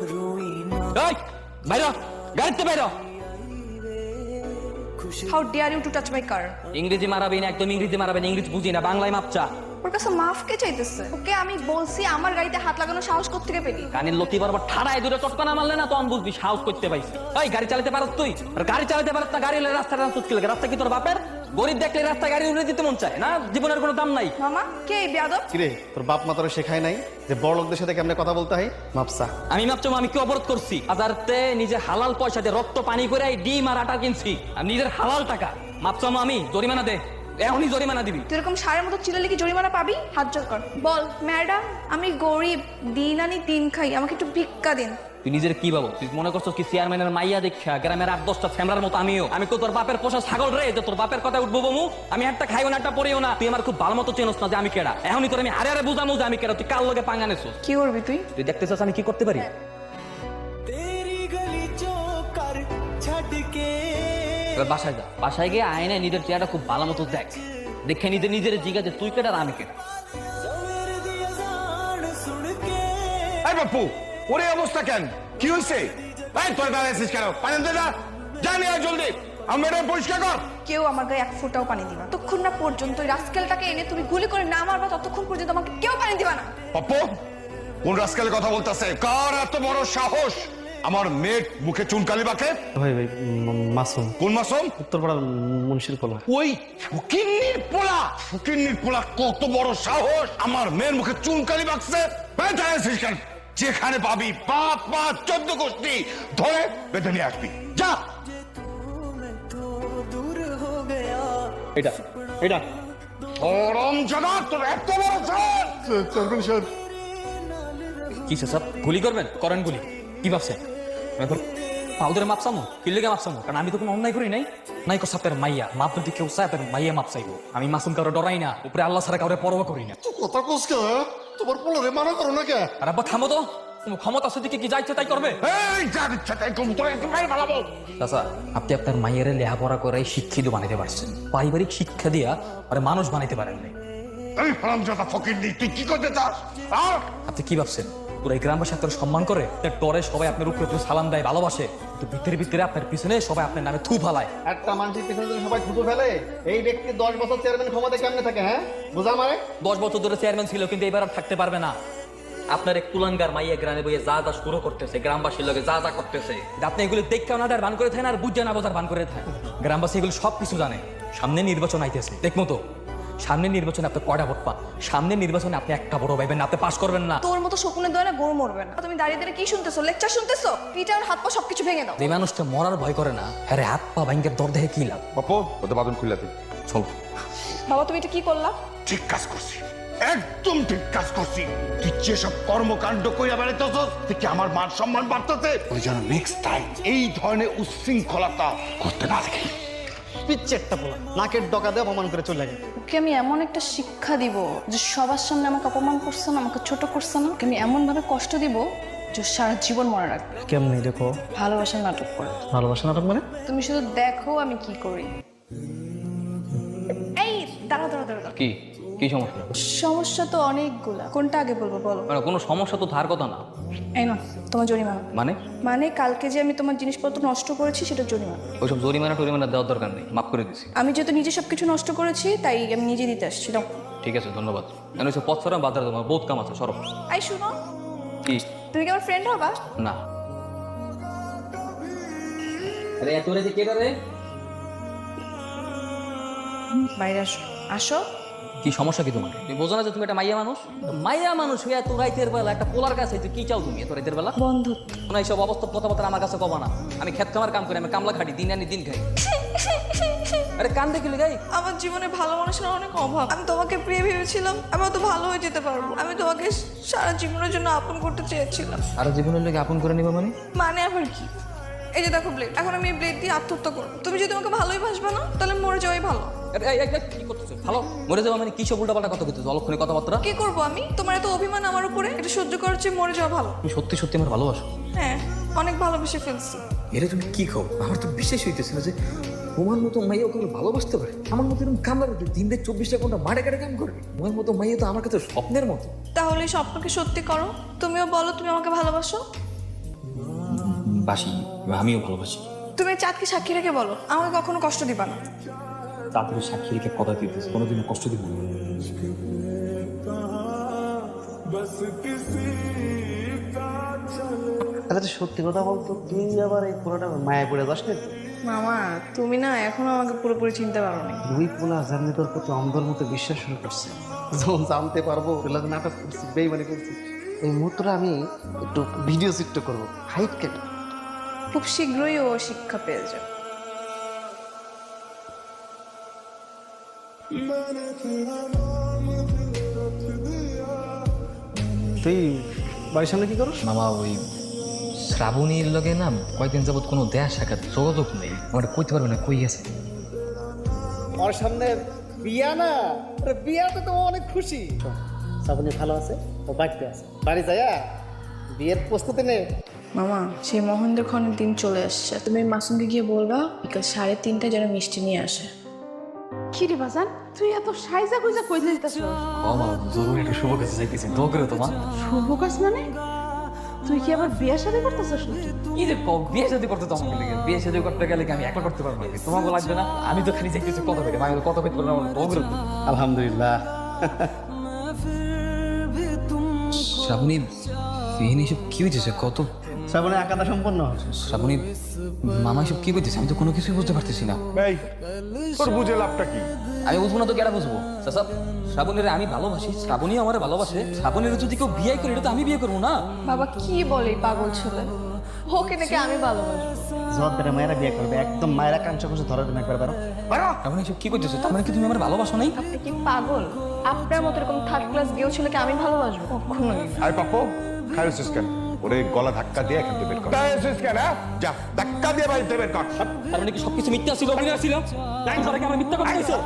এই বাইরে গাড়িতে বাইরে। How dare you to touch my car? ইংরেজি মারাবি না, একদম ইংরেজি মারাবেন, ইংরেজি বুঝি না, বাংলায় মাপচা। ওর কাছে মাফ কে চাইতেছে? ওকে আমি বলছি আমার গাড়িতে হাত লাগানো সাহস কোত্থেকে পেলি? কানের লতি বরাবর ঠাড়ায় দূরে চটকা না মারলে না তখন বুঝবি সাহস করতে পাইছি। এই গাড়ি চালাতে পারস তুই? আর গাড়ি চালাতে পারস না, গাড়ি রাস্তা চুটকি লাগে। রাস্তা কি তোর বাপের? গরিব দেখলে রাস্তায় গাড়ি উড়ে দিতে মন চায় না, জীবনের কোনো দাম নাই। মামা কে এই বেয়াদব? কিরে তোর বাপ মা তোর শেখায় নাই যে বড় লোকদের সাথে কেমনে কথা বলতে হয়? মাপসা আমি মাপছো আমি কি অবরোধ করছি? বাজারতে নিজের হালাল পয়সা দিয়ে রক্ত পানি করে এই ডিম আর আটা কিনছি, আর নিজের হালাল টাকা। মাপছো আমি জরিমানা দে, এখনই জরিমানা দিবি। তুই এরকম সারের মতো চিল্লালে কি জরিমানা পাবি? হাত জোর কর, বল ম্যাডাম আমি গরিব, দিন আনি দিন খাই, আমাকে একটু ভিক্ষা দিন। তুই নিজের কি ভাবো? তুই মনে করছো কি চেয়ারম্যানের মাইয়া দেখা গ্রামের 8-10টা ফ্যামরার মতো আমিও? আমি তো তোর বাপের পোষা ছাগল রে যে তোর বাপের কথা উঠবো বমু? আমি একটা খাইও না, একটা পড়িও না। তুই আমার খুব ভালো মতো চেনস না যে আমি কেডা। এখনই তোর আমি হারে হারে বুঝামু যে আমি কেডা। তুই কার লগে পাঙ্গা নেছো? কি করবি তুই? তুই দেখতে চাস আমি কি করতে পারি? এবার বাসায় যা, বাসায় গিয়ে আয়নায় নিজের চেহারা খুব ভালো মতো দেখ, দেখে নিজের নিজের জিজ্ঞা যে তুই কেডা আর আমি কেডা। এই বাপু, ওরে অবস্থা কেন? কি হইছে? এই তোর দাঁড়াইছিস কেন? পানি দে না, জানি আর জলদি আমার এটা পরিষ্কার কর। কেউ আমার গায়ে এক ফোঁটাও পানি দিবা ততক্ষণ না পর্যন্ত ওই রাস্কেলটাকে এনে তুমি গুলি করে না মারবা, ততক্ষণ পর্যন্ত আমাকে কেউ পানি দিবা না। বাপু, কোন রাস্কালের কথা বলতেছে? কার এত বড় সাহস আমার মেয়ের মুখে চুনকালি বাঁকে? ভাই ভাই মাসুম। কোন মাসুম? উত্তরপাড়ার মুন্সির পোলা। ওই ফকিন্নির পোলা, ফকিন্নির পোলা কত বড় সাহস আমার মেয়ের মুখে চুনকালি বাঁকছে? দাঁড়াইছিস কেন? যেখানে পাবি বাপ মা 14 গোষ্ঠী ধরে বেঁধে নিয়ে আসবি। যা। এটা এটা গরম জানা তোর এত বড় সাহস! কি সব গুলি করবেন? করেন গুলি। কি ভাবছেন পাউদের মাপসামো? কি লেগে মাপসামো? কারণ আমি তো কোনো অন্যায় করি নাই। নাই কো সাপের মাইয়া মাপ যদি কেউ সাপের মাইয়া মাপ চাইবো। আমি মাসুম কারো ডরাই না, উপরে আল্লাহ ছাড়া কাউরে পরোয়া করি না। কথা কোস কে? তোমার পোলারে মানা করো না কে? আর আব্বা থামো তো, তুমি ক্ষমতা আছে দিকে কি যা ইচ্ছে তাই করবে? এই যা ইচ্ছা তাই করবো, তোর একটু মাইর ফেলাবো। চাচা, আপনি আপনার মাইয়ের লেহাপড়া করে শিক্ষিত বানাইতে পারছেন, পারিবারিক শিক্ষা দিয়া আরে মানুষ বানাইতে পারেন নাই। এই হারামজাদা ফকিন্নি, তুই কি করতে চাস? আপনি কি ভাবছেন পুরো এই গ্রামবাসী আপনার সম্মান করে? টরে সবাই আপনার উপরে একটু সালাম দেয়, ভালোবাসে, কিন্তু ভিতরে ভিতরে আপনার পিছনে সবাই আপনার নামে থু ফালায়। একটা মানুষের পিছনে যদি সবাই থুতু ফেলে, এই ব্যক্তি 10 বছর চেয়ারম্যান ক্ষমতা কেমনে থাকে? হ্যাঁ বুঝা মানে? 10 বছর ধরে চেয়ারম্যান ছিল, কিন্তু এবার আর থাকতে পারবে না। আপনার এক কুলাঙ্গার মাইয়া গ্রামে বইয়ে যা যা শুরু করতেছে, গ্রামবাসীর লগে যা যা করতেছে, আপনি এগুলো দেখতে না ভান করে থাকেন আর বুঝে না বোঝার ভান করে থাকেন। গ্রামবাসী এগুলো সবকিছু জানে। সামনে নির্বাচন আইতেছে, দেখবো তো সামনে নির্বাচনে আপনি কয়টা ভোট পান? সামনে নির্বাচনে আপনি একটা বড় পাইবেন না, আপনি পাস করবেন না। তোর মতো শকুনের দয় না গরু মরবে না। তুমি দাঁড়িয়ে দাঁড়িয়ে কি শুনতেছো? লেকচার শুনতেছো? পিঠে আর হাত পা সবকিছু ভেঙে দাও। যে মানুষটা মরার ভয় করে না, আরে হাত পা ভাঙ্গের দর দেখে কি লাভ? বাপু, ওদের বাদন খুলে দিই। চল। বাবা তুমি এটা কি করলা? ঠিক কাজ করছি, একদম ঠিক কাজ করছি। তুই যেসব কর্মকাণ্ড কইরা বেড়াইতেছ, তুই আমার মান সম্মান বাড়তেছে, ওই যেন নেক্সট টাইম এই ধরনের উচ্ছৃঙ্খলতা করতে না দেখি। পিচ্ছে একটা পোলা, নাকের ডকা দিয়ে অপমান করে চলে গেল। ওকে আমি এমন একটা শিক্ষা দিব যে সবার সামনে আমাকে অপমান করছে না, আমাকে ছোট করছে না, ওকে আমি এমন ভাবে কষ্ট দিব যে সারা জীবন মনে রাখবে। কেমনি দেখো? ভালোবাসার নাটক করে। ভালোবাসা নাটক মানে? তুমি শুধু দেখো আমি কি করি। এই দাঁড়া দাঁড়া দাঁড়া দাঁড়া। কি কি সমস্যা? সমস্যা তো অনেকগুলা, কোনটা আগে বলবো বলো? মানে কোনো সমস্যা তো তার কথা না। এই না তোমার জরিমানা। মানে মানে কালকে যে আমি তোমার জিনিসপত্র নষ্ট করেছি সেটা জরিমানা। ওইসব জরিমানা টরিমানা দেওয়ার দরকার নেই, মাফ করে দিছি। আমি যেহেতু নিজে সবকিছু নষ্ট করেছি তাই আমি নিজে দিতে আসছি। দাও। ঠিক আছে, ধন্যবাদ। কেন ওইসব পথ সরাম বাজারে তোমার বহুত কাম আছে, সরব। এই শুনো, কি? তুমি কি আমার ফ্রেন্ড হবা? না। আরে এত রে কে রে? বাইরে আসো। আসো। কি সমস্যা কি তোমার? তুমি বোঝো না যে তুমি একটা মাইয়া মানুষ? মাইয়া মানুষ হয়ে এত রাইতের বেলা একটা পোলার কাছে যে কি চাও তুমি এত রাইতের বেলা? বন্ধুত্ব। না এইসব অবস্থা কথাবার্তা আমার কাছে কবা না। আমি খেত কামার কাম করি, আমি কামলা খাটি, দিন আনি দিন খাই। আরে কান দেখিলি গাই? আমার জীবনে ভালো মানুষের অনেক অভাব। আমি তোমাকে প্রিয় ভেবেছিলাম আমি তো ভালো হয়ে যেতে পারবো। আমি তোমাকে সারা জীবনের জন্য আপন করতে চেয়েছিলাম। আর জীবনের লোক আপন করে নিবা মানে? মানে আবার কি? এই যে দেখো ব্লেড, এখন আমি এই ব্লেড দিয়ে আত্মহত্যা করবো। তুমি যদি আমাকে ভালোই বাসবে না তাহলে মরে যাওয়াই ভালো। কি করতেছো? ভালো মরে যাবো মানে কি সব উল্টাপাল্টা কথা করতেছো? অলক্ষণে কথাবার্তা। কি করবো আমি? তোমার এত অভিমান আমার উপরে, এটা সহ্য করার চেয়ে মরে যাওয়া ভালো। তুমি সত্যি সত্যি আমার ভালোবাসো? হ্যাঁ, অনেক ভালোবেসে ফেলছি। এটা তুমি কি খাও? আমার তো বিশ্বাস হইতেছে না যে তোমার মতো মাইয়া ওকে ভালোবাসতে পারে। আমার মতো এরকম কামলা দিন দেড় 24টা ঘন্টা মাঠে কাটে কাম করে। তোমার মতো মাইয়া তো আমার কাছে স্বপ্নের মতো। তাহলে এই স্বপ্নকে সত্যি করো। তুমিও বলো তুমি আমাকে ভালোবাসো। বাসি, আমিও ভালোবাসি। তুমি চাঁদকে সাক্ষী রেখে বলো আমাকে কখনো কষ্ট দিবা না। তাড়াতাড়ি সাক্ষী রেখে কথা দিতেছে, কোনোদিনও কষ্ট দিব না। আচ্ছা সত্যি কথা বলতো, তুই আবার এই পুরোটা মায়া পড়ে যাস না? মামা তুমি না এখনো আমাকে পুরোপুরি চিনতে পারো নি। দুই পোলা জানি তোর প্রতি অন্ধর মতো বিশ্বাস শুরু করছে। যখন জানতে পারবো এগুলো নাটক করছি, বেইমানি করছি, এই মুহূর্তটা আমি একটু ভিডিও চিত্র করবো, হাইট কেটে। খুব শীঘ্রই ও শিক্ষা পেয়ে যাবে। তুই বাড়ির সামনে কি করস? মামা ওই শ্রাবণীর লগে না কয়েকদিন যাবত কোনো দেয়া সাক্ষাৎ যোগাযোগ নেই, আমার কইতে পারবে না কই গেছে। ওর সামনে বিয়া না, বিয়াতে তো ও অনেক খুশি। শ্রাবণী ভালো আছে, ও বাড়িতে আছে, বাড়ি যায়া বিয়ের প্রস্তুতি নে। মামা সেই মহেন্দ্র খনের দিন চলে আসছে, তুমি মাসুমকে গিয়ে বলবা বিকাল 3:30 যেন মিষ্টি নিয়ে আসে। কি রে বাজান, তুই এত সাইজা গুইজা কই যাইতাছ? মামা জরুরি একটা শুভ কাজে যাইতেছি, দোয়া করে তোমা। শুভ কাজ মানে? তুই কি আবার বিয়ে শাদী করতেছস নাকি? কি যে বিয়ে শাদী করতে তো আমাকে লেগে, বিয়ে শাদী করতে গেলে কি আমি একলা করতে পারবো নাকি? তোমাকে লাগবে না? আমি তো খালি যাইতেছি কথা বলে, আমি কথা বলতে পারলাম না, দোয়া করে দাও। আলহামদুলিল্লাহ। শ্রাবণী বিহিনী সব কি হইতেছে? কত শ্রাবণী একাদা সম্পন্ন। শ্রাবণী মামা সব কি করতেছে? আমি তো কোনো কিছুই বুঝতে পারতেছি না। এই তোর বুঝে লাভটা কি? আমি বুঝবো না তো কেটা বুঝবো? চাচা শ্রাবণীর আমি ভালোবাসি, শ্রাবণী আমার ভালোবাসে। শ্রাবণীর যদি কেউ বিয়ে করে এটা তো আমি বিয়ে করবো না। বাবা কি বলে এই পাগল ছেলে, ওকে নাকি আমি ভালোবাসি। জোয়ারদারে মায়েরা বিয়ে করবে, একদম মায়েরা কাঞ্চা কুচে ধরে দেন একবার বেরো। শ্রাবণী সব কি করতেছে? তার মানে কি তুমি আমার ভালোবাসো নাই? আপনি কি পাগল? আপনার মতো এরকম থার্ড ক্লাস গেও ছেলেকে আমি ভালোবাসবো? কখনোই না। আরে পাপ্পু, খাইছিস কেন? ওরে গলা ধাক্কা দিয়ে এখান থেকে বের কর। খাইছিস কেন? যা ধাক্কা দিয়ে বাড়িতে বের কর। তার মানে কি সবকিছু মিথ্যা ছিল, অভিনয় ছিল? আমার মিথ্যা কথা কইছো?